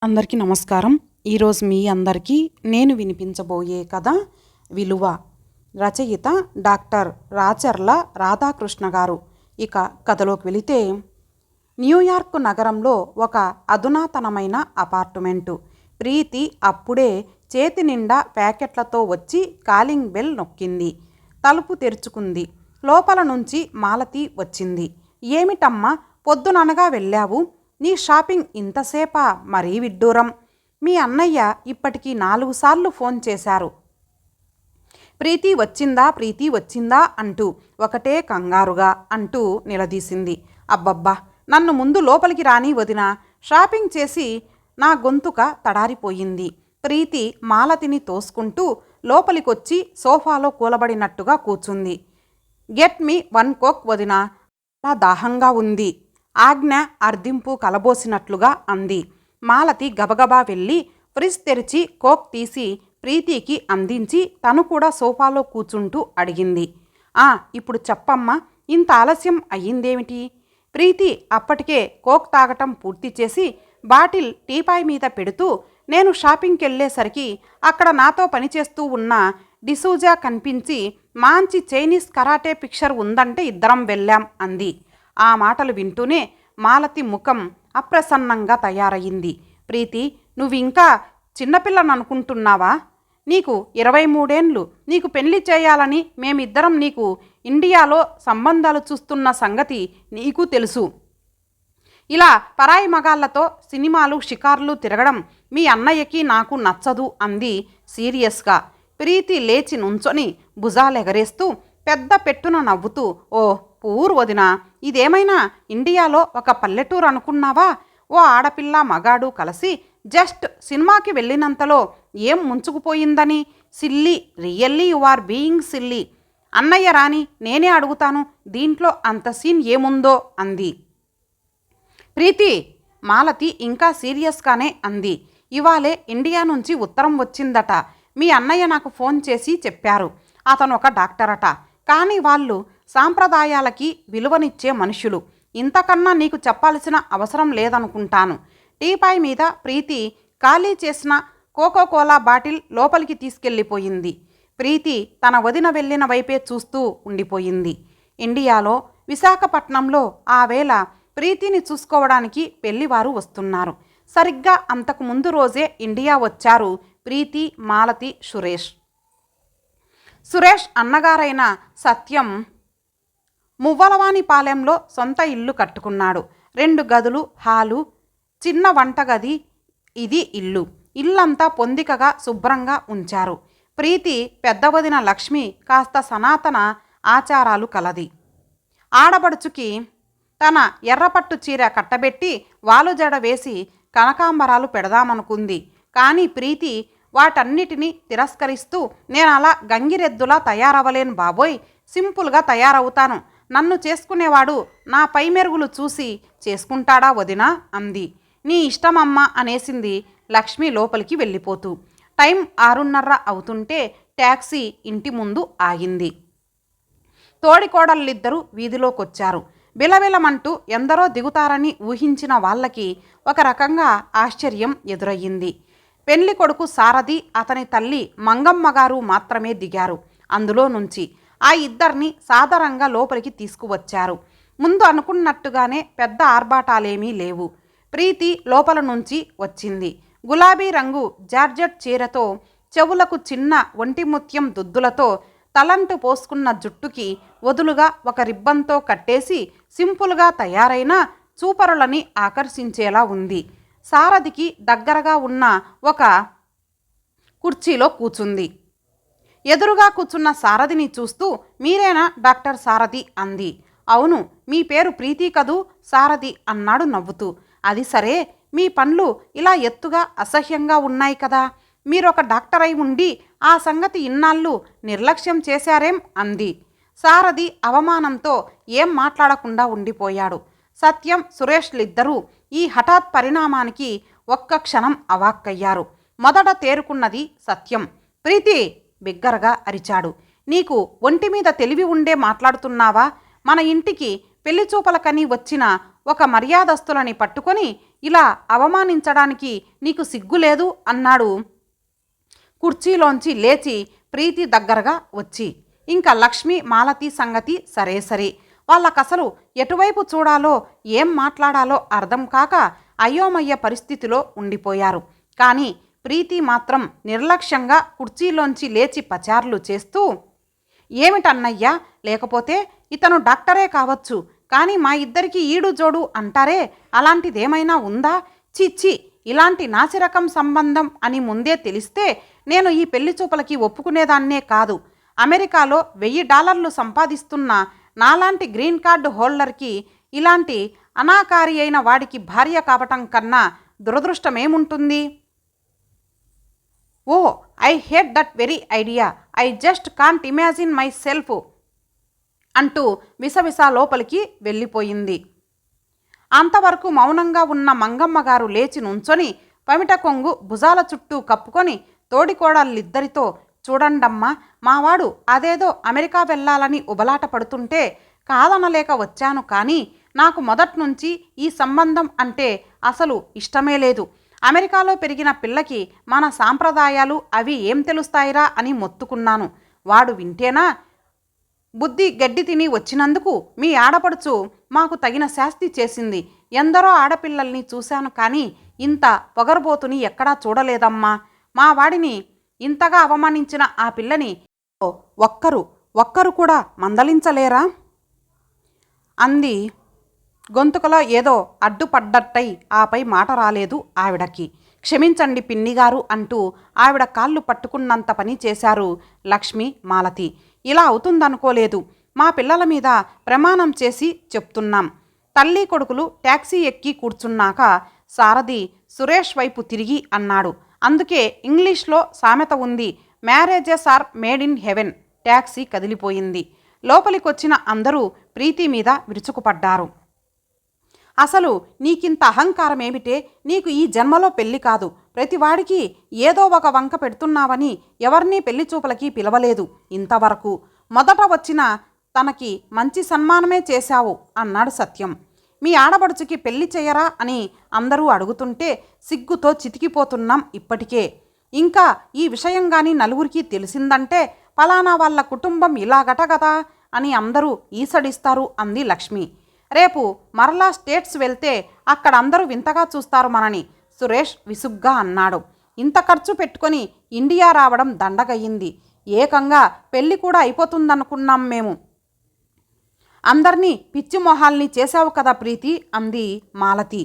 అందరికీ నమస్కారం. ఈరోజు మీ అందరికీ నేను వినిపించబోయే కథ విలువ. రచయిత డాక్టర్ రాచర్ల రాధాకృష్ణ గారు. ఇక కథలోకి వెళితే, న్యూయార్క్ నగరంలో ఒక అధునాతనమైన అపార్ట్మెంటు. ప్రీతి అప్పుడే చేతి నిండా ప్యాకెట్లతో వచ్చి కాలింగ్ బెల్ నొక్కింది. తలుపు తెరుచుకుంది. లోపల నుంచి మాలతి వచ్చింది. ఏమిటమ్మా, పొద్దుననగా వెళ్ళావు? నీ షాపింగ్ ఇంతసేపా? మరీ విడ్డూరం. మీ అన్నయ్య ఇప్పటికీ 4 సార్లు ఫోన్ చేశారు. ప్రీతి వచ్చిందా, ప్రీతి వచ్చిందా అంటూ, ఒకటే కంగారుగా అంటూ నిలదీసింది. అబ్బబ్బా, నన్ను ముందు లోపలికి రాని వదినా. షాపింగ్ చేసి నా గొంతుక తడారిపోయింది. ప్రీతి మాలతిని తోసుకుంటూ లోపలికొచ్చి సోఫాలో కూలబడినట్టుగా కూర్చుంది. గెట్ మీ 1 కోక్ వదినా, చాలా దాహంగా ఉంది. ఆజ్ఞ అర్ధింపు కలబోసినట్లుగా అంది. మాలతి గబగబా వెళ్ళి ఫ్రిజ్ తెరిచి కోక్ తీసి ప్రీతికి అందించి తను కూడా సోఫాలో కూర్చుంటూ అడిగింది. ఇప్పుడు చెప్పమ్మా, ఇంత ఆలస్యం అయ్యిందేమిటి? ప్రీతి అప్పటికే కోక్ తాగటం పూర్తి చేసి బాటిల్ టీపాయ్ మీద పెడుతూ, నేను షాపింగ్కి వెళ్ళేసరికి అక్కడ నాతో పనిచేస్తూ ఉన్న డిసూజా కనిపించి మంచి చైనీస్ కరాటే పిక్చర్ ఉందంటే ఇద్దరం వెళ్ళాం అంది. ఆ మాటలు వింటూనే మాలతి ముఖం అప్రసన్నంగా తయారయింది. ప్రీతి, నువ్వింకా చిన్నపిల్లననుకుంటున్నావా? నీకు 23 ఏండ్లు. నీకు పెళ్లి చేయాలని మేమిద్దరం నీకు ఇండియాలో సంబంధాలు చూస్తున్న సంగతి నీకు తెలుసు. ఇలా పరాయి మగాళ్లతో సినిమాలు షికార్లు తిరగడం మీ అన్నయ్యకి నాకు నచ్చదు అంది సీరియస్గా. ప్రీతి లేచి నుంచొని భుజాలెగరేస్తూ పెద్ద పెట్టున నవ్వుతూ, ఓ పూర్ వదినా, ఇదేమైనా ఇండియాలో ఒక పల్లెటూరు అనుకున్నావా? ఓ ఆడపిల్ల మగాడు కలిసి జస్ట్ సినిమాకి వెళ్ళినంతలో ఏం ముంచుకుపోయిందని? Silly, really you are being silly. అన్నయ్య రాని నేనే అడుగుతాను, దీంట్లో అంత సీన్ ఏముందో అంది. ప్రీతి, మాలతి ఇంకా సీరియస్గానే అంది. ఇవాళే ఇండియా నుంచి ఉత్తరం వచ్చిందట. మీ అన్నయ్య నాకు ఫోన్ చేసి చెప్పారు. అతను ఒక డాక్టరట. కానీ వాళ్ళు సాంప్రదాయాలకి విలువనిచ్చే మనుషులు. ఇంతకన్నా నీకు చెప్పాల్సిన అవసరం లేదనుకుంటాను. టీపాయ్ మీద ప్రీతి ఖాళీ చేసిన కోకోకోలా బాటిల్ లోపలికి తీసుకెళ్ళిపోయింది. ప్రీతి తన వదిన వెళ్ళిన వైపే చూస్తూ ఉండిపోయింది. ఇండియాలో విశాఖపట్నంలో ఆ వేళ ప్రీతిని చూసుకోవడానికి పెళ్లివారు వస్తున్నారు. సరిగ్గా అంతకు ముందు రోజే ఇండియా వచ్చారు ప్రీతి, మాలతి, సురేష్ అన్నగారైన సత్యం మువ్వలవానిపాలెంలో సొంత ఇల్లు కట్టుకున్నాడు. 2 గదులు, హాలు, చిన్న వంటగది. ఇది ఇల్లు. ఇల్లంతా పొందికగా శుభ్రంగా ఉంచారు. ప్రీతి పెద్దవదిన లక్ష్మి కాస్త సనాతన ఆచారాలు కలది. ఆడబడుచుకి తన ఎర్రపట్టు చీర కట్టబెట్టి వాలుజడ వేసి కనకాంబరాలు పెడదామనుకుంది. కానీ ప్రీతి వాటన్నిటినీ తిరస్కరిస్తూ, నేను అలా గంగిరెద్దులా తయారవ్వలేను బాబోయ్, సింపుల్గా తయారవుతాను. నన్ను చేసుకునేవాడు నా పై మెరుగులు చూసి చేసుకుంటాడా వదినా అంది. నీ ఇష్టమమ్మా అనేసింది లక్ష్మి లోపలికి వెళ్ళిపోతూ. టైం 6:30 అవుతుంటే ట్యాక్సీ ఇంటి ముందు ఆగింది. తోడికోడళ్ళిద్దరూ వీధిలోకొచ్చారు. బిలబిలమంటూ ఎందరో దిగుతారని ఊహించిన వాళ్ళకి ఒక రకంగా ఆశ్చర్యం ఎదురయ్యింది. పెళ్లి కొడుకు సారథి, అతని తల్లి మంగమ్మగారు మాత్రమే దిగారు. అందులో నుంచి ఆ ఇద్దరిని సాదరంగా లోపలికి తీసుకువచ్చారు. ముందు అనుకున్నట్టుగానే పెద్ద ఆర్భాటాలేమీ లేవు. ప్రీతి లోపల నుంచి వచ్చింది. గులాబీ రంగు జార్జెట్ చీరతో, చెవులకు చిన్న ఒంటిముత్యం దుద్దులతో, తలంటు పోసుకున్న జుట్టుకి వదులుగా ఒక రిబ్బన్తో కట్టేసి సింపుల్గా తయారైన చూపరులని ఆకర్షించేలా ఉంది. సారథికి దగ్గరగా ఉన్న ఒక కుర్చీలో కూర్చుంది. ఎదురుగా కూర్చున్న సారథిని చూస్తూ, మీరేనా డాక్టర్ సారథి అంది. అవును, మీ పేరు ప్రీతి కదూ సారథి అన్నాడు నవ్వుతూ. అది సరే, మీ పండ్లు ఇలా ఎత్తుగా అసహ్యంగా ఉన్నాయి కదా. మీరొక డాక్టర్ అయి ఉండి ఆ సంగతి ఇన్నాళ్ళు నిర్లక్ష్యం చేశారేం అంది. సారథి అవమానంతో ఏం మాట్లాడకుండా ఉండిపోయాడు. సత్యం, సురేష్లిద్దరూ ఈ హఠాత్ పరిణామానికి ఒక్క క్షణం అవాక్కయ్యారు. మొదట తేరుకున్నది సత్యం. ప్రీతి బిగ్గరగా అరిచాడు. నీకు ఒంటి మీద తెలివి ఉండే మాట్లాడుతున్నావా? మన ఇంటికి పెళ్లిచూపలకని వచ్చిన ఒక మర్యాదస్తులని పట్టుకొని ఇలా అవమానించడానికి నీకు సిగ్గులేదు అన్నాడు కుర్చీలోంచి లేచి ప్రీతి దగ్గరగా వచ్చి. ఇంకా లక్ష్మి మాలతి సంగతి సరే సరే, వాళ్ళకసలు ఎటువైపు చూడాలో ఏం మాట్లాడాలో అర్థం కాక అయోమయ పరిస్థితిలో ఉండిపోయారు. కానీ ప్రీతి మాత్రం నిర్లక్ష్యంగా కుర్చీలోంచి లేచి పచార్లు చేస్తూ, ఏమిటన్నయ్యా, లేకపోతే ఇతను డాక్టరే కావచ్చు, కానీ మా ఇద్దరికి ఈడు జోడు అంటారే, అలాంటిదేమైనా ఉందా? చిచ్చి, ఇలాంటి నాసిరకం సంబంధం అని ముందే తెలిస్తే నేను ఈ పెళ్లి చూపులకి ఒప్పుకునేదాన్నే కాదు. అమెరికాలో $1000 సంపాదిస్తున్న నాలాంటి గ్రీన్ కార్డు హోల్డర్కి ఇలాంటి అనాకారి అయిన వాడికి భార్య కావటం కన్నా దురదృష్టమేముంటుంది? Oh, I hate that very idea, I just can't imagine myself అంటూ విసవిస లోపలికి వెళ్ళిపోయింది. అంతవరకు మౌనంగా ఉన్న మంగమ్మ గారు లేచి నుంచొని పమిట కొంగు భుజాల చుట్టూ కప్పుకొని తోడికోడళ్ళిద్దరితో, చూడండమ్మా, మావాడు అదేదో అమెరికా వెళ్ళాలని ఉబలాట పడుతుంటే కాదనలేక వచ్చాను, కానీ నాకు మొదట్నుంచి ఈ సంబంధం అంటే అసలు ఇష్టమే లేదు. అమెరికాలో పెరిగిన పిల్లకి మన సాంప్రదాయాలు అవి ఏం తెలుస్తాయిరా అని మొత్తుకున్నాను. వాడు వింటేనా? బుద్ధి గడ్డి తిని వచ్చినందుకు మీ ఆడపడుచు మాకు తగిన శాస్తి చేసింది. ఎందరో ఆడపిల్లల్ని చూశాను, కానీ ఇంత పొగరబోతుని ఎక్కడా చూడలేదమ్మా. మా వాడిని ఇంతగా అవమానించిన ఆ పిల్లని ఒక్కరు కూడా మందలించలేరా అంది. గొంతుకలో ఏదో అడ్డుపడ్డట్టై ఆపై మాట రాలేదు ఆవిడకి. క్షమించండి పిన్నిగారు అంటూ ఆవిడ కాళ్ళు పట్టుకున్నంత పని చేశారు లక్ష్మి, మాలతి. ఇలా అవుతుందనుకోలేదు. మా పిల్లల మీద ప్రమాణం చేసి చెప్తున్నాం. తల్లి కొడుకులు ట్యాక్సీ ఎక్కి కూర్చున్నాక సారథి సురేష్ వైపు తిరిగి అన్నాడు, అందుకే ఇంగ్లీష్లో సామెత ఉంది, marriages are made in heaven. Taxi కదిలిపోయింది. లోపలికొచ్చిన అందరూ ప్రీతి మీద విరుచుకుపడ్డారు. అసలు నీకింత అహంకారం ఏమిటే? నీకు ఈ జన్మలో పెళ్లి కాదు, ప్రతివాడికి ఏదో ఒక వంక పెడుతున్నావని ఎవరినీ పెళ్లి చూపులకి పిలవలేదు ఇంతవరకు. మొదట వచ్చిన తనకి మంచి సన్మానమే చేశావు అన్నాడు సత్యం. మీ ఆడపడుచుకి పెళ్లి చేయరా అని అందరూ అడుగుతుంటే సిగ్గుతో చితికిపోతున్నాం ఇప్పటికే. ఇంకా ఈ విషయం కానీ నలుగురికి తెలిసిందంటే పలానా వాళ్ళ కుటుంబం ఇలాగట కదా అని అందరూ ఈసడిస్తారు అంది లక్ష్మి. రేపు మరలా స్టేట్స్ వెళ్తే అక్కడ అందరూ వింతగా చూస్తారు మనని, సురేష్ విసుగ్గా అన్నాడు. ఇంత ఖర్చు పెట్టుకొని ఇండియా రావడం దండగయ్యింది. ఏకంగా పెళ్లి కూడా అయిపోతుందనుకున్నాం మేము. అందర్నీ పిచ్చి మొహాల్ని చేశావు కదా ప్రీతి అంది మాలతి.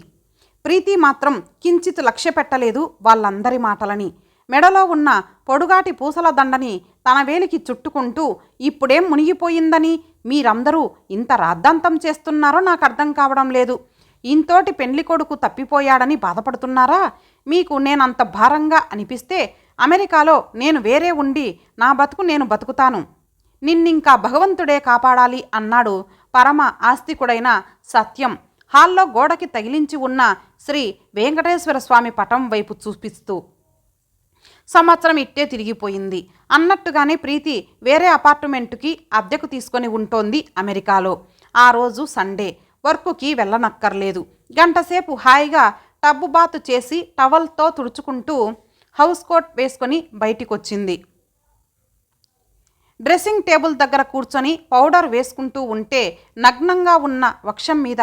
ప్రీతి మాత్రం కించిత్ లక్ష్య పెట్టలేదు వాళ్ళందరి మాటలని. మెడలో ఉన్న పొడుగాటి పూసల దండని తన వేలికి చుట్టుకుంటూ, ఇప్పుడేం మునిగిపోయిందని మీరందరూ ఇంత రాద్ధాంతం చేస్తున్నారో నాకు అర్థం కావడం లేదు. ఇంతోటి పెండ్లి కొడుకు తప్పిపోయాడని బాధపడుతున్నారా? మీకు నేనంత భారంగా అనిపిస్తే అమెరికాలో నేను వేరే ఉండి నా బతుకు నేను బతుకుతాను. నిన్నింకా భగవంతుడే కాపాడాలి అన్నాడు పరమ ఆస్తికుడైన సత్యం హాల్లో గోడకి తగిలించి ఉన్న శ్రీ వెంకటేశ్వర స్వామి పటం వైపు చూపిస్తూ. సంవత్సరం ఇట్టే తిరిగిపోయింది. అన్నట్టుగానే ప్రీతి వేరే అపార్ట్మెంటుకి అద్దెకు తీసుకొని ఉంటోంది అమెరికాలో. ఆ రోజు సండే, వర్కుకి వెళ్ళనక్కర్లేదు. గంటసేపు హాయిగా టబ్బు బాతు చేసి టవల్తో తుడుచుకుంటూ హౌస్ కోట్ వేసుకొని బయటికొచ్చింది. డ్రెస్సింగ్ టేబుల్ దగ్గర కూర్చొని పౌడర్ వేసుకుంటూ ఉంటే నగ్నంగా ఉన్న వక్షం మీద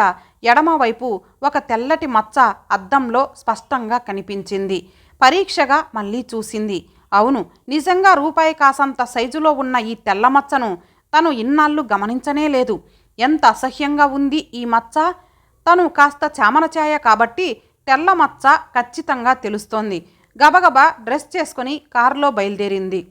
ఎడమవైపు ఒక తెల్లటి మచ్చ అద్దంలో స్పష్టంగా కనిపించింది. పరీక్షగా మళ్ళీ చూసింది. అవును, నిజంగా రూపాయి కాసంత సైజులో ఉన్న ఈ తెల్ల మచ్చను తను ఇన్నాళ్ళు గమనించనే లేదు. ఎంత అసహ్యంగా ఉంది ఈ మచ్చ! తను కాస్త చామనఛాయ కాబట్టి తెల్ల మచ్చ ఖచ్చితంగా తెలుస్తోంది. గబగబా డ్రెస్ చేసుకొని కారులో బయలుదేరింది.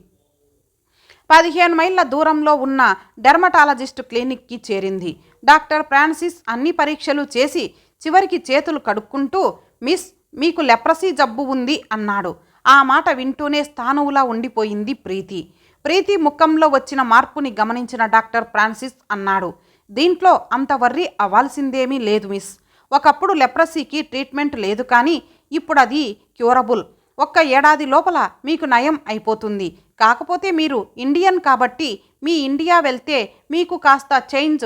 15 మైళ్ళ దూరంలో ఉన్న డెర్మటాలజిస్ట్ క్లినిక్కి చేరింది. డాక్టర్ ఫ్రాన్సిస్ అన్ని పరీక్షలు చేసి చివరికి చేతులు కడుక్కుంటూ, మిస్, మీకు లెప్రసీ జబ్బు ఉంది అన్నాడు. ఆ మాట వింటూనే స్థానువులా ఉండిపోయింది ప్రీతి. ప్రీతి ముఖంలో వచ్చిన మార్పుని గమనించిన డాక్టర్ ఫ్రాన్సిస్ అన్నాడు, దీంట్లో అంత వర్రీ అవ్వాల్సిందేమీ లేదు మిస్. ఒకప్పుడు లెప్రసీకి ట్రీట్మెంట్ లేదు, కానీ ఇప్పుడు అది క్యూరబుల్. 1 ఏడాది లోపల మీకు నయం అయిపోతుంది. కాకపోతే మీరు ఇండియన్ కాబట్టి మీ ఇండియా వెళ్తే మీకు కాస్త చేంజ్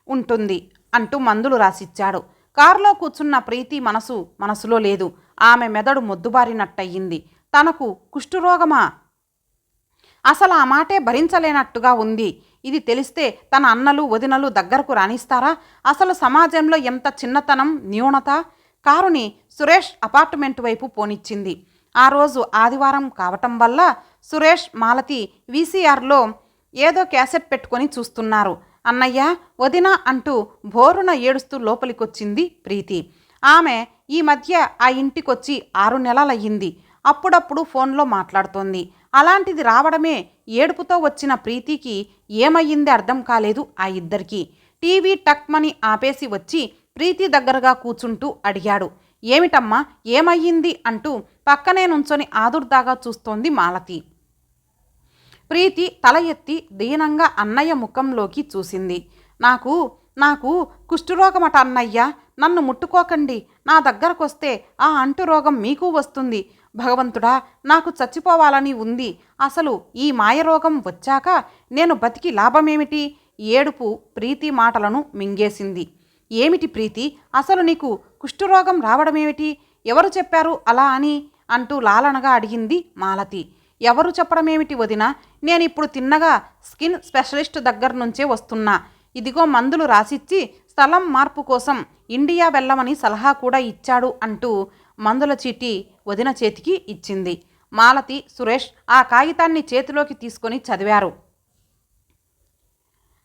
ఉంటుంది అంటూ మందులు రాసిచ్చాడు. కారులో కూర్చున్న ప్రీతి మనసులో లేదు. ఆమె మెదడు మొద్దుబారినట్టయింది. తనకు కుష్ఠరోగమా? అసలు ఆ మాటే భరించలేనట్టుగా ఉంది. ఇది తెలిస్తే తన అన్నలు వదినలు దగ్గరకు రానిస్తారా? అసలు సమాజంలో ఎంత చిన్నతనం, న్యూనత! కారుని సురేష్ అపార్ట్మెంట్ వైపు పోనిచ్చింది. ఆ రోజు ఆదివారం కావటం వల్ల సురేష్, మాలతి వీసీఆర్లో ఏదో క్యాసెట్ పెట్టుకొని చూస్తున్నారు. అన్నయ్య, వదిన అంటూ బోరున ఏడుస్తూ లోపలికొచ్చింది ప్రీతి. ఆమె ఈ మధ్య ఆ ఇంటికొచ్చి 6 నెలలయ్యింది. అప్పుడప్పుడు ఫోన్లో మాట్లాడుతోంది. అలాంటిది రావడమే ఏడుపుతో వచ్చిన ప్రీతికి ఏమయ్యింది అర్థం కాలేదు ఆ ఇద్దరికి. టీవీ టక్మని ఆపేసి వచ్చి ప్రీతి దగ్గరగా కూర్చుంటూ అడిగాడు. ఏమిటమ్మా, ఏమయ్యింది అంటూ పక్కనే నుంచొని ఆదుర్దాగా చూస్తోంది మాలతి. ప్రీతి తల ఎత్తి దీనంగా అన్నయ్య ముఖంలోకి చూసింది. నాకు కుష్ఠరోగమట అన్నయ్య. నన్ను ముట్టుకోకండి. నా దగ్గరకొస్తే ఆ అంటురోగం మీకు వస్తుంది. భగవంతుడా, నాకు చచ్చిపోవాలని ఉంది. అసలు ఈ మాయరోగం వచ్చాక నేను బతికి లాభమేమిటి? ఏడుపు ప్రీతి మాటలను మింగేసింది. ఏమిటి ప్రీతి, అసలు నీకు కుష్ఠరోగం రావడమేమిటి? ఎవరు చెప్పారు అలా అని అంటూ లాలనగా అడిగింది మాలతి. ఎవరు చెప్పడమేమిటి వదిన? నేనిప్పుడు తిన్నగా స్కిన్ స్పెషలిస్ట్ దగ్గర నుంచే వస్తున్నా. ఇదిగో మందులు రాసిచ్చి స్థలం మార్పు కోసం ఇండియా వెళ్ళమని సలహా కూడా ఇచ్చాడు అంటూ మందుల చీటీ వదిన చేతికి ఇచ్చింది. మాలతి, సురేష్ ఆ కాగితాన్ని చేతిలోకి తీసుకొని చదివారు.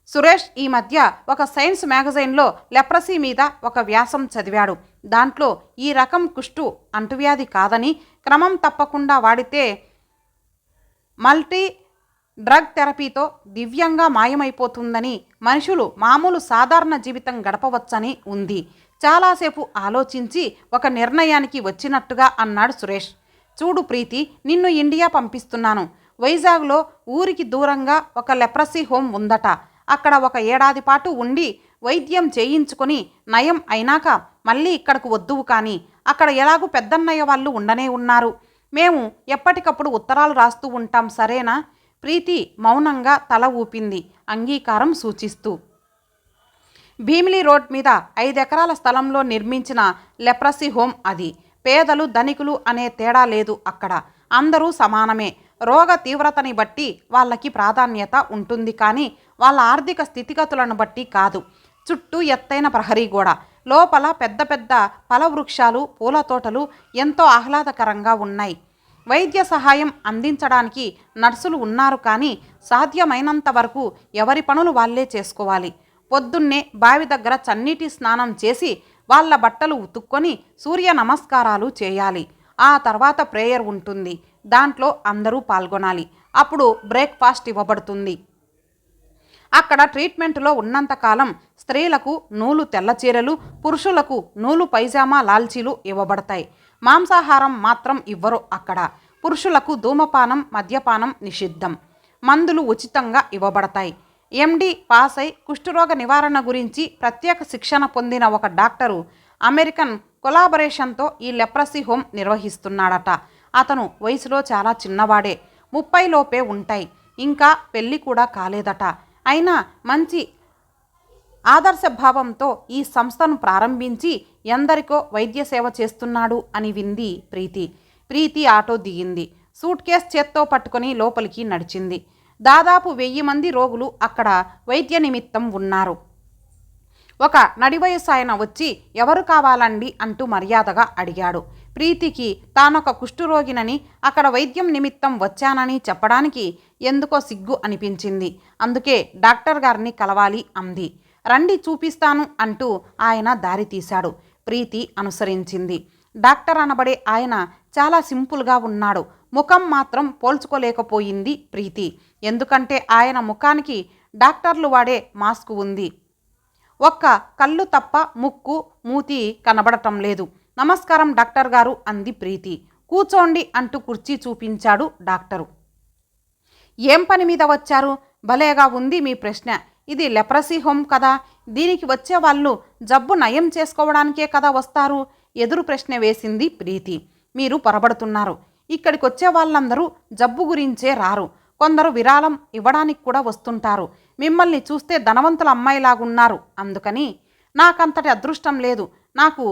సురేష్ ఈ మధ్య ఒక సైన్స్ మ్యాగజైన్లో లెప్రసీ మీద ఒక వ్యాసం చదివాడు. దాంట్లో ఈ రకం కుష్టు అంటువ్యాధి కాదని, క్రమం తప్పకుండా వాడితే మల్టీ డ్రగ్ థెరపీతో దివ్యంగా మాయమైపోతుందని, మనుషులు మామూలు సాధారణ జీవితం గడపవచ్చని ఉంది. చాలాసేపు ఆలోచించి ఒక నిర్ణయానికి వచ్చినట్టుగా అన్నాడు సురేష్. చూడు ప్రీతి, నిన్ను ఇండియా పంపిస్తున్నాను. వైజాగ్లో ఊరికి దూరంగా ఒక లెప్రసీ హోమ్ ఉందట. అక్కడ ఒక ఏడాది పాటు ఉండి వైద్యం చేయించుకొని నయం అయినాక మళ్ళీ ఇక్కడకు వద్దువు. కానీ అక్కడ ఎలాగూ పెద్దన్నయ్య వాళ్ళు ఉండనే ఉన్నారు. మేము ఎప్పటికప్పుడు ఉత్తరాలు రాస్తూ ఉంటాం, సరేనా? ప్రీతి మౌనంగా తల ఊపింది, అంగీకారం సూచిస్తూ. భీమిలి రోడ్ మీద 5 ఎకరాల స్థలంలో నిర్మించిన లెప్రసీ హోమ్ అది. పేదలు ధనికులు అనే తేడా లేదు అక్కడ. అందరూ సమానమే. రోగ తీవ్రతని బట్టి వాళ్ళకి ప్రాధాన్యత ఉంటుంది, కానీ వాళ్ళ ఆర్థిక స్థితిగతులను బట్టి కాదు. చుట్టూ ఎత్తైన ప్రహరీ గోడ, లోపల పెద్ద పెద్ద ఫలవృక్షాలు, పూల తోటలు ఎంతో ఆహ్లాదకరంగా ఉన్నాయి. వైద్య సహాయం అందించడానికి నర్సులు ఉన్నారు, కానీ సాధ్యమైనంత వరకు ఎవరి పనులు వాళ్ళే చేసుకోవాలి. పొద్దున్నే బావి దగ్గర చన్నీటి స్నానం చేసి వాళ్ళ బట్టలు ఉతుక్కొని సూర్య నమస్కారాలు చేయాలి. ఆ తర్వాత ప్రేయర్ ఉంటుంది. దాంట్లో అందరూ పాల్గొనాలి. అప్పుడు బ్రేక్ఫాస్ట్ ఇవ్వబడుతుంది. అక్కడ ట్రీట్మెంటులో ఉన్నంతకాలం స్త్రీలకు నూలు తెల్ల చీరలు, పురుషులకు నూలు పైజామా లాల్చీలు ఇవ్వబడతాయి. మాంసాహారం మాత్రం ఇవ్వరు అక్కడ. పురుషులకు ధూమపానం, మద్యపానం నిషిద్ధం. మందులు ఉచితంగా ఇవ్వబడతాయి. ఎండి పాస్ అయి కుష్ఠరోగ నివారణ గురించి ప్రత్యేక శిక్షణ పొందిన ఒక డాక్టరు అమెరికన్ కొలాబరేషన్తో ఈ లెప్రసీ హోమ్ నిర్వహిస్తున్నాడట. అతను వయసులో చాలా చిన్నవాడే, 30 లోపే ఉంటాయి. ఇంకా పెళ్ళి కూడా కాలేదట. అయినా మంచి ఆదర్శభావంతో ఈ సంస్థను ప్రారంభించి ఎందరికో వైద్య సేవ చేస్తున్నాడు అని వింది ప్రీతి. ప్రీతి ఆటో దిగింది. సూట్ కేస్ చేత్తో పట్టుకొని లోపలికి నడిచింది. దాదాపు 1000 మంది రోగులు అక్కడ వైద్య నిమిత్తం ఉన్నారు. ఒక నడివయసు ఆయన వచ్చి ఎవరు కావాలండి అంటూ మర్యాదగా అడిగాడు. ప్రీతికి తానొక కుష్ఠరోగినని, అక్కడ వైద్యం నిమిత్తం వచ్చానని చెప్పడానికి ఎందుకో సిగ్గు అనిపించింది. అందుకే డాక్టర్ గారిని కలవాలి అంది. రండి చూపిస్తాను అంటూ ఆయన దారి తీశాడు. ప్రీతి అనుసరించింది. డాక్టర్ అనబడే ఆయన చాలా సింపుల్గా ఉన్నాడు. ముఖం మాత్రం పోల్చుకోలేకపోయింది ప్రీతి. ఎందుకంటే ఆయన ముఖానికి డాక్టర్లు వాడే మాస్క్ ఉంది. ఒక్క కళ్ళు తప్ప ముక్కు, మూతి కనబడటం లేదు. నమస్కారం డాక్టర్ గారు అంది ప్రీతి. కూర్చోండి అంటూ కుర్చీ చూపించాడు డాక్టరు. ఏం పని మీద వచ్చారు? భలేగా ఉంది మీ ప్రశ్న. ఇది లెప్రసీ హోమ్ కదా, దీనికి వచ్చే వాళ్ళు జబ్బు నయం చేసుకోవడానికే కదా వస్తారు. ఎదురు ప్రశ్న వేసింది ప్రీతి. మీరు పొరబడుతున్నారు. ఇక్కడికి వచ్చే వాళ్ళందరూ జబ్బు గురించే రారు. కొందరు విరాళం ఇవ్వడానికి కూడా వస్తుంటారు. మిమ్మల్ని చూస్తే ధనవంతుల అమ్మాయిలాగున్నారు, అందుకని. నాకంతటి అదృష్టం లేదు. నాకు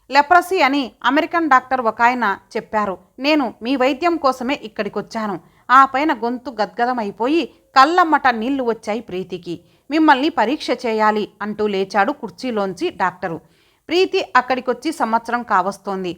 లెప్రసీ అని అమెరికన్ డాక్టర్ ఒక ఆయన చెప్పారు. నేను మీ వైద్యం కోసమే ఇక్కడికొచ్చాను. ఆ పైన గొంతు గద్గదమైపోయి కళ్ళమ్మట నీళ్లు వచ్చాయి ప్రీతికి. మిమ్మల్ని పరీక్ష చేయాలి అంటూ లేచాడు కుర్చీలోంచి డాక్టరు. ప్రీతి అక్కడికొచ్చి సంవత్సరం కావస్తోంది.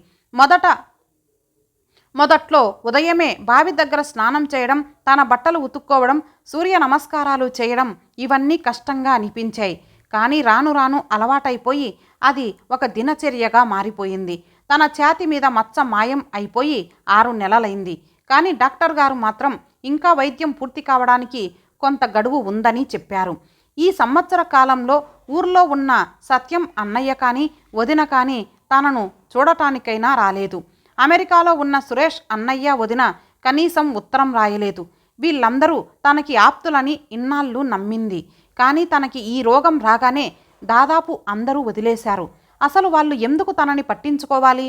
మొదట్లో ఉదయమే బావి దగ్గర స్నానం చేయడం, తన బట్టలు ఉతుక్కోవడం, సూర్య నమస్కారాలు చేయడం ఇవన్నీ కష్టంగా అనిపించాయి. కానీ రాను రాను అలవాటైపోయి అది ఒక దినచర్యగా మారిపోయింది. తన ఛాతీ మీద మచ్చ మాయం అయిపోయి 6 నెలలైంది. కానీ డాక్టర్ గారు మాత్రం ఇంకా వైద్యం పూర్తి కావడానికి కొంత గడువు ఉందని చెప్పారు. ఈ సంవత్సర కాలంలో ఊర్లో ఉన్న సత్యం అన్నయ్య కానీ వదిన కానీ తనను చూడటానికైనా రాలేదు. అమెరికాలో ఉన్న సురేష్ అన్నయ్య వదిన కనీసం ఉత్తరం రాయలేదు. వీళ్ళందరూ తనకి ఆప్తులని ఇన్నాళ్ళు నమ్మింది. కానీ తనకి ఈ రోగం రాగానే దాదాపు అందరూ వదిలేశారు. అసలు వాళ్ళు ఎందుకు తనని పట్టించుకోవాలి?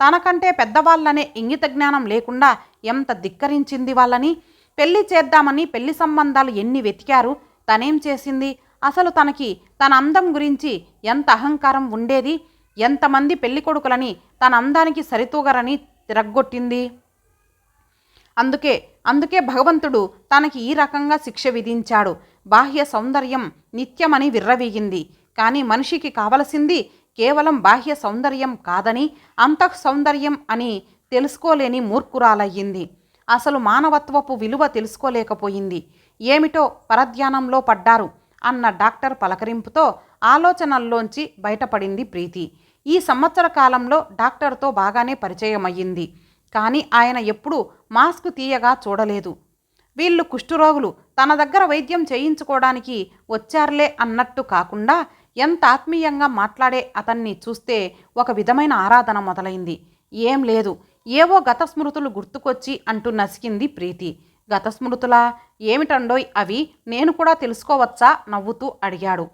తనకంటే పెద్దవాళ్ళనే ఇంగిత జ్ఞానం లేకుండా ఎంత ధిక్కరించింది వాళ్ళని. పెళ్లి చేద్దామని పెళ్లి సంబంధాలు ఎన్ని వెతికారు. తనేం చేసింది? అసలు తనకి తన అందం గురించి ఎంత అహంకారం ఉండేది? ఎంతమంది పెళ్లి కొడుకులని తన అందానికి సరితూగరని తిరగ్గొట్టింది. అందుకే భగవంతుడు తనకి ఈ రకంగా శిక్ష విధించాడు. బాహ్య సౌందర్యం నిత్యమని విర్రవీగింది. కానీ మనిషికి కావలసింది కేవలం బాహ్య సౌందర్యం కాదని, అంతః సౌందర్యం అని తెలుసుకోలేని మూర్ఖురాలయ్యింది. అసలు మానవత్వపు విలువ తెలుసుకోలేకపోయింది. ఏమిటో పరధ్యానంలో పడ్డారు అన్న డాక్టర్ పలకరింపుతో ఆలోచనల్లోంచి బయటపడింది ప్రీతి. ఈ సంవత్సర కాలంలో డాక్టర్తో బాగానే పరిచయమయ్యింది. కానీ ఆయన ఎప్పుడూ మాస్క్ తీయగా చూడలేదు. వీళ్ళు కుష్ఠరోగులు తన దగ్గర వైద్యం చేయించుకోవడానికి వచ్చారులే అన్నట్టు కాకుండా ఎంత ఆత్మీయంగా మాట్లాడే అతన్ని చూస్తే ఒక విధమైన ఆరాధన మొదలైంది. ఏం లేదు, ఏవో గత స్మృతులు గుర్తుకొచ్చి అంటూ నసికింది ప్రీతి. గత స్మృతులా? ఏమిటండోయ్ అవి? నేను కూడా తెలుసుకోవచ్చా? నవ్వుతూ అడిగాడు.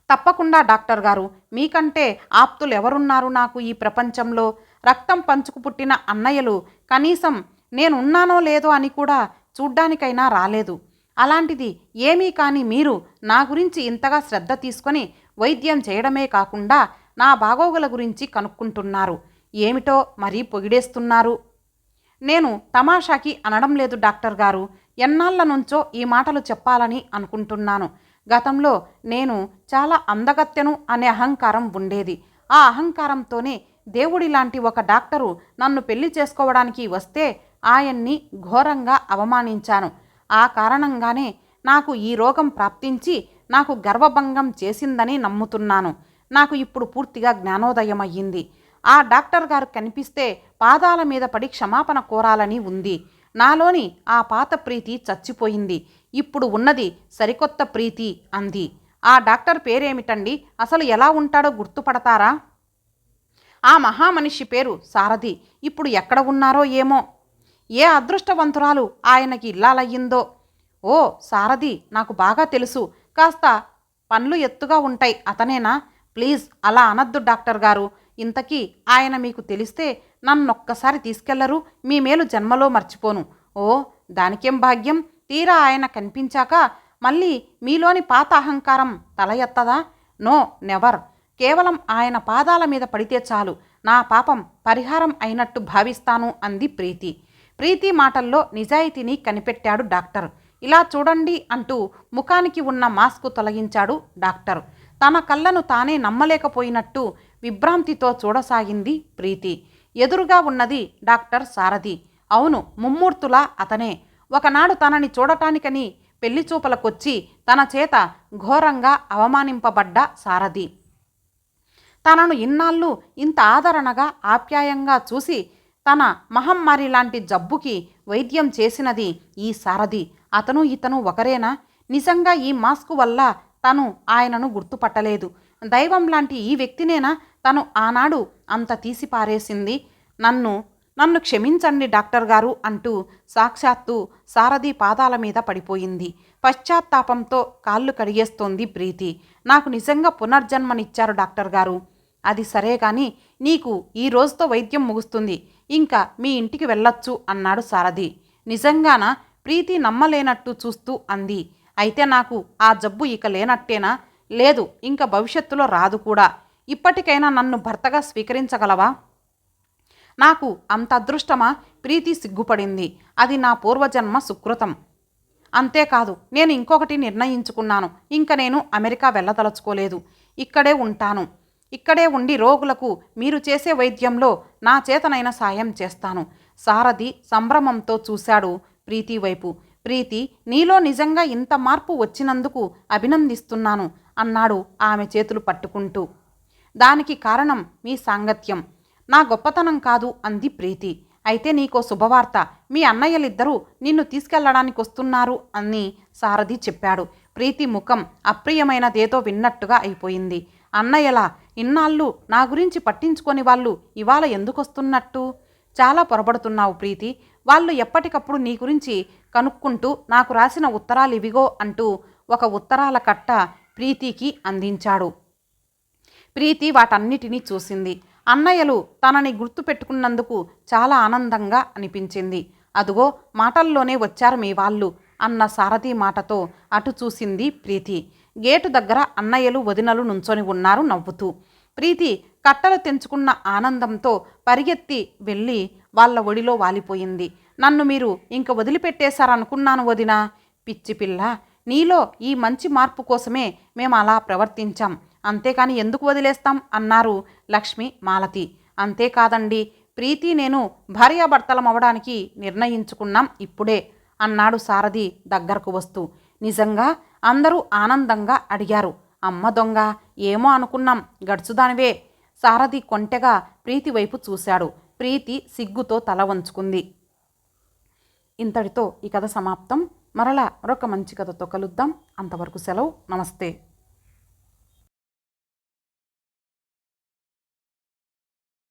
తప్పకుండా డాక్టర్ గారు, మీకంటే ఆప్తులు ఎవరున్నారు నాకు ఈ ప్రపంచంలో? రక్తం పంచుకు పుట్టిన అన్నయ్యలు కనీసం నేనున్నానో లేదో అని కూడా చూడ్డానికైనా రాలేదు. అలాంటిది ఏమీ కాని మీరు నా గురించి ఇంతగా శ్రద్ధ తీసుకొని వైద్యం చేయడమే కాకుండా నా బాగోగుల గురించి కనుక్కుంటున్నారు. ఏమిటో మరీ పొగిడేస్తున్నారు. నేను తమాషాకి అనడం లేదు డాక్టర్ గారు. ఎన్నాళ్ల నుంచో ఈ మాటలు చెప్పాలని అనుకుంటున్నాను. గతంలో నేను చాలా అందగత్తెను అనే అహంకారం ఉండేది. ఆ అహంకారంతోనే దేవుడి లాంటి ఒక డాక్టరు నన్ను పెళ్లి చేసుకోవడానికి వస్తే ఆయన్ని ఘోరంగా అవమానించాను. ఆ కారణంగానే నాకు ఈ రోగం ప్రాప్తించి నాకు గర్వభంగం చేసిందని నమ్ముతున్నాను. నాకు ఇప్పుడు పూర్తిగా జ్ఞానోదయం అయ్యింది. ఆ డాక్టర్ గారు కనిపిస్తే పాదాల మీద పడి క్షమాపణ కోరాలని ఉంది. నాలోని ఆ పాత ప్రీతి చచ్చిపోయింది. ఇప్పుడు ఉన్నది సరికొత్త ప్రీతి అంది. ఆ డాక్టర్ పేరేమిటండి? అసలు ఎలా ఉంటాడో గుర్తుపడతారా? ఆ మహామనిషి పేరు సారథి. ఇప్పుడు ఎక్కడ ఉన్నారో ఏమో. ఏ అదృష్టవంతురాలు ఆయనకి ఇల్లాలయ్యిందో. ఓ, సారథి నాకు బాగా తెలుసు. కాస్త పన్లు ఎత్తుగా ఉంటాయి అతనేనా? ప్లీజ్ అలా అనద్దు డాక్టర్ గారు. ఇంతకీ ఆయన మీకు తెలిస్తే నన్నొక్కసారి తీసుకెళ్లరు? మీ మేలు జన్మలో మర్చిపోను. ఓ, దానికేం భాగ్యం. తీరా ఆయన కనిపించాక మళ్ళీ మీలోని పాత అహంకారం తల ఎత్తదా? No, never. కేవలం ఆయన పాదాల మీద పడితే చాలు నా పాపం పరిహారం అయినట్టు భావిస్తాను అంది ప్రీతి. ప్రీతి మాటల్లో నిజాయితీని కనిపెట్టాడు డాక్టర్. ఇలా చూడండి అంటూ ముఖానికి ఉన్న మాస్కు తొలగించాడు డాక్టర్. తన కళ్ళను తానే నమ్మలేకపోయినట్టు విభ్రాంతితో చూడసాగింది ప్రీతి. ఎదురుగా ఉన్నది డాక్టర్ సారథి. అవును, ముమ్మూర్తులా అతనే. ఒకనాడు తనని చూడటానికని పెళ్లి చూపలకొచ్చి తన చేత ఘోరంగా అవమానింపబడ్డ సారథి. తనను ఇన్నాళ్ళు ఇంత ఆదరణగా ఆప్యాయంగా చూసి తన మహమ్మారి లాంటి జబ్బుకి వైద్యం చేసినది ఈ సారథి. అతను ఇతను ఒకరేనా? నిజంగా ఈ మాస్కు వల్ల తను ఆయనను గుర్తుపట్టలేదు. దైవం లాంటి ఈ వ్యక్తినేనా తను ఆనాడు అంత తీసిపారేసింది? నన్ను క్షమించండి డాక్టర్ గారు అంటూ సాక్షాత్తు సారథి పాదాల మీద పడిపోయింది. పశ్చాత్తాపంతో కాళ్ళు కడిగేస్తోంది ప్రీతి. నాకు నిజంగా పునర్జన్మనిచ్చారు డాక్టర్ గారు. అది సరే కానీ నీకు ఈ రోజుతో వైద్యం ముగుస్తుంది. ఇంకా మీ ఇంటికి వెళ్ళొచ్చు అన్నాడు సారథి. నిజంగానా? ప్రీతి నమ్మలేనట్టు చూస్తూ అంది. అయితే నాకు ఆ జబ్బు ఇక లేనట్టేనా? లేదు, ఇంకా భవిష్యత్తులో రాదు కూడా. ఇప్పటికైనా నన్ను భర్తగా స్వీకరించగలవా? నాకు అంత అదృష్టమా? ప్రీతి సిగ్గుపడింది. అది నా పూర్వజన్మ సుకృతం. అంతేకాదు, నేను ఇంకొకటి నిర్ణయించుకున్నాను. ఇంక నేను అమెరికా వెళ్ళదలుచుకోలేదు. ఇక్కడే ఉంటాను. ఇక్కడే ఉండి రోగులకు మీరు చేసే వైద్యంలో నా చేతనైన సాయం చేస్తాను. సారథి సంభ్రమంతో చూశాడు ప్రీతి వైపు. ప్రీతి, నీలో నిజంగా ఇంత మార్పు వచ్చినందుకు అభినందిస్తున్నాను అన్నాడు ఆమె చేతులు పట్టుకుంటూ. దానికి కారణం మీ సాంగత్యం, నా గొప్పతనం కాదు అంది ప్రీతి. అయితే నీకో శుభవార్త, మీ అన్నయ్యలిద్దరూ నిన్ను తీసుకెళ్లడానికి వస్తున్నారు అని సారథి చెప్పాడు. ప్రీతి ముఖం అప్రియమైనదేదో విన్నట్టుగా అయిపోయింది. అన్నయ్యలా? ఇన్నాళ్ళు నా గురించి పట్టించుకొని వాళ్ళు ఇవాళ ఎందుకొస్తున్నట్టు? చాలా పొరబడుతున్నావు ప్రీతి. వాళ్ళు ఎప్పటికప్పుడు నీ గురించి కనుక్కుంటూ నాకు రాసిన ఉత్తరాలు ఇవిగో అంటూ ఒక ఉత్తరాల కట్ట ప్రీతికి అందించాడు. ప్రీతి వాటన్నిటినీ చూసింది. అన్నయ్యలు తనని గుర్తు పెట్టుకున్నందుకు చాలా ఆనందంగా అనిపించింది. అదుగో మాటల్లోనే వచ్చారు మీ వాళ్ళు అన్న సారథి మాటతో అటు చూసింది ప్రీతి. గేటు దగ్గర అన్నయ్యలు వదినలు నుంచొని ఉన్నారు నవ్వుతూ. ప్రీతి కట్టలు తెంచుకున్న ఆనందంతో పరిగెత్తి వెళ్ళి వాళ్ళ ఒడిలో వాలిపోయింది. నన్ను మీరు ఇంక వదిలిపెట్టేశారనుకున్నాను వదినా. పిచ్చి పిల్ల, నీలో ఈ మంచి మార్పు కోసమే మేము అలా ప్రవర్తించాం. అంతేకాని ఎందుకు వదిలేస్తాం అన్నారు లక్ష్మి, మాలతి. అంతేకాదండి, ప్రీతి నేను భార్యాభర్తలం అవడానికి నిర్ణయించుకున్నాం ఇప్పుడే అన్నాడు సారథి దగ్గరకు వస్తూ. నిజంగా? అందరూ ఆనందంగా అడిగారు. అమ్మ దొంగ, ఏమో అనుకున్నాం, గడుచుదానివే. సారథి కొంటెగా ప్రీతి వైపు చూశాడు. ప్రీతి సిగ్గుతో తల వంచుకుంది. ఇంతటితో ఈ కథ సమాప్తం. మరలా మరొక మంచి కథతో కలుద్దాం. అంతవరకు సెలవు. నమస్తే.